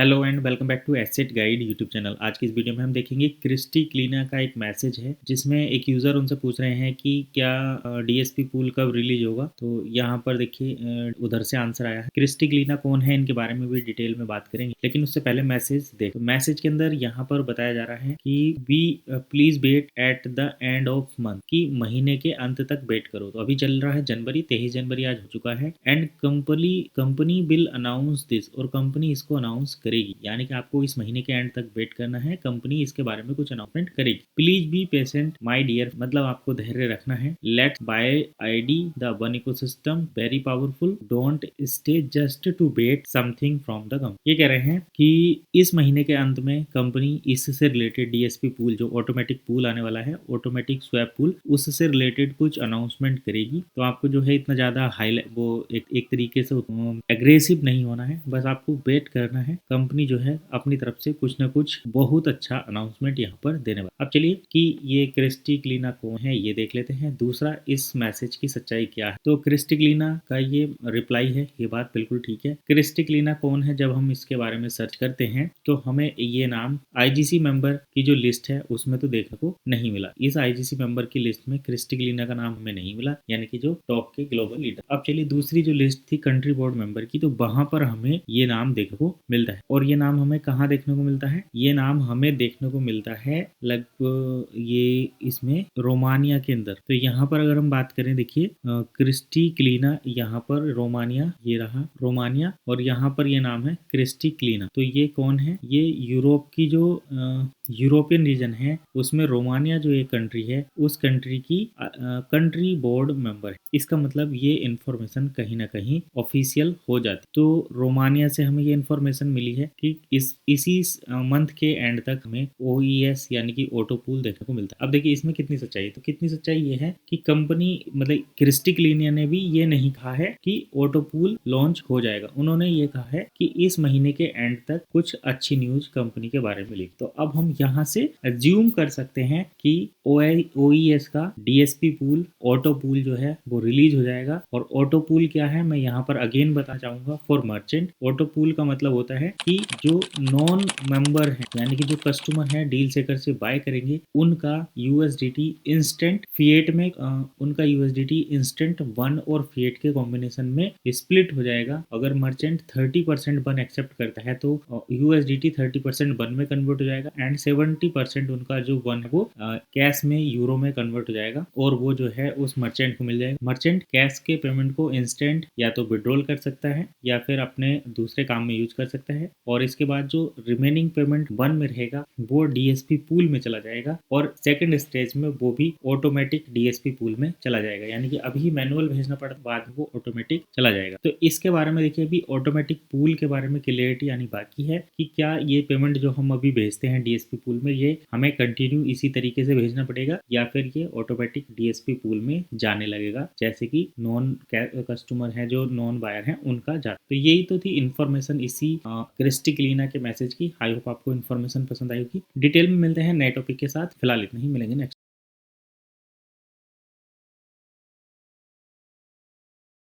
Hello and welcome back to Asset Guide YouTube channel. आज की इस वीडियो में हम देखेंगे क्रिस्टी क्लीना का एक मैसेज है जिसमें एक यूज़र उनसे पूछ रहे हैं कि क्या डीएसपी पूल कब रिलीज होगा। तो यहाँ पर देखिए उधर से आंसर आया है। क्रिस्टी क्लीना कौन है, इनके बारे में भी डिटेल में बात करेंगे, लेकिन उससे पहले मैसेज देख। मैसेज के अंदर यहाँ पर बताया जा रहा है कि we please wait at the end of month, कि महीने के अंत तक वेट करो। तो अभी चल रहा है जनवरी, 23 जनवरी आज हो चुका है। And company will announce this, और कंपनी इसको अनाउंस करेगी, यानी कि आपको इस महीने के एंड तक वेट करना है। कंपनी इसके बारे में कुछ अनाउंसमेंट करेगी। Please be patient my dear, मतलब आपको धैर्य रखना है। Let's buy ID the one ecosystem very powerful, don't stay just to wait something from the company. ये कह रहे हैं कि इस महीने के अंत में कंपनी इससे रिलेटेड डीएसपी पूल, जो ऑटोमेटिक पूल आने वाला है, ऑटोमेटिक स्वैप पूल, उससे रिलेटेड कुछ अनाउंसमेंट करेगी। तो आपको जो है इतना ज्यादा हाईलाइट वो एक तरीके से एग्रेसिव नहीं होना है, बस आपको वेट करना है। कंपनी जो है अपनी तरफ से कुछ ना कुछ बहुत अच्छा अनाउंसमेंट यहाँ पर देने वाला। अब चलिए कि ये क्रिस्टी क्लीना कौन है ये देख लेते हैं। दूसरा, इस मैसेज की सच्चाई क्या है। तो क्रिस्टी क्लीना का ये रिप्लाई है, ये बात बिल्कुल ठीक है। क्रिस्टी क्लीना कौन है, जब हम इसके बारे में सर्च करते हैं तो हमें ये नाम आईजीसी मेंबर की जो लिस्ट है उसमें तो देखने को नहीं मिला। इस आईजीसी मेंबर की लिस्ट में क्रिस्टी क्लीना का नाम हमें नहीं मिला, यानी कि जो टॉप के ग्लोबल लीडर। अब चलिए दूसरी जो लिस्ट थी कंट्री बोर्ड मेंबर की, तो वहां पर हमें ये नाम देखने को मिलता है। और ये नाम हमें कहाँ देखने को मिलता है, ये नाम हमें देखने को मिलता है लगभग ये इसमें रोमानिया के अंदर। तो यहाँ पर अगर हम बात करें, देखिए क्रिस्टी क्लीना, यहाँ पर रोमानिया, ये रहा रोमानिया, और यहाँ पर ये नाम है क्रिस्टी क्लीना। तो ये कौन है, ये यूरोप की जो यूरोपियन रीजन है उसमें रोमानिया जो एक कंट्री है, उस कंट्री की कंट्री बोर्ड मेंबर है। इसका मतलब ये इन्फॉर्मेशन कहीं ना कहीं ऑफिशियल हो जाती। तो रोमानिया से हमें ये इन्फॉर्मेशन मिली है कि इसी मंथ के एंड तक हमें ओईएस यानी कि ऑटो पूल देखने को मिलता है। अब देखिए इसमें कितनी सच्चाई है। तो कितनी सच्चाई ये है कि कंपनी मतलब क्रिस्टी क्लीनिया ने भी ये नहीं कहा है कि ऑटो पूल लॉन्च हो जाएगा। उन्होंने ये कहा है कि इस महीने के एंड तक कुछ अच्छी न्यूज कंपनी के बारे में मिली। तो अब हम यहाँ से अज्यूम कर सकते हैं कि ओईएस का डीएसपी पूल, ऑटो पूल जो है वो रिलीज हो जाएगा। और ऑटो पूल क्या है, मैं यहाँ पर अगेन बताना चाहूंगा। फॉर मर्चेंट, ऑटो पूल का मतलब होता है कि जो नॉन मेंबर है, यानी कि जो कस्टमर है डील सेकर से बाय करेंगे, उनका यूएसडीटी इंस्टेंट फिएट में उनका यूएसडीटी इंस्टेंट वन और फिएट के कॉम्बिनेशन में स्प्लिट हो जाएगा। अगर मर्चेंट 30% वन एक्सेप्ट करता है तो यूएसडीटी 30% वन में कन्वर्ट हो जाएगा, एंड 70% उनका जो वन है वो कैश में यूरो में कन्वर्ट हो जाएगा, और वो जो है उस मर्चेंट को मिल जाएगा। मर्चेंट कैश के पेमेंट को इंस्टेंट या तो विड्रॉल कर सकता है या फिर अपने दूसरे काम में यूज कर सकता है। और इसके बाद जो रिमेनिंग पेमेंट वन में रहेगा वो डीएसपी पूल में चला जाएगा, और सेकंड स्टेज में वो भी ऑटोमेटिक डीएसपी पूल में चला जाएगा, यानी कि अभी मैनुअल भेजना पड़ता, बाद में वो ऑटोमेटिक चला जाएगा। तो इसके बारे में देखिए, अभी ऑटोमेटिक पूल के बारे में क्लियरिटी आनी बाकी है कि क्या ये पेमेंट जो हम अभी भेजते हैं डीएसपी पूल में, ये हमें कंटिन्यू इसी तरीके से भेजना पड़ेगा या फिर ये ऑटोमेटिक डीएसपी पूल में जाने लगेगा, जैसे कि नॉन कस्टमर है जो नॉन बायर है उनका जाता। तो यही तो थी इन्फॉर्मेशन इसी क्रिस्टी क्लीना के मैसेज की। आई होप आपको इन्फॉर्मेशन पसंद आई होगी। डिटेल में मिलते हैं नए टॉपिक के साथ, फिलहाल इतना ही, मिलेंगे नेक्स्ट।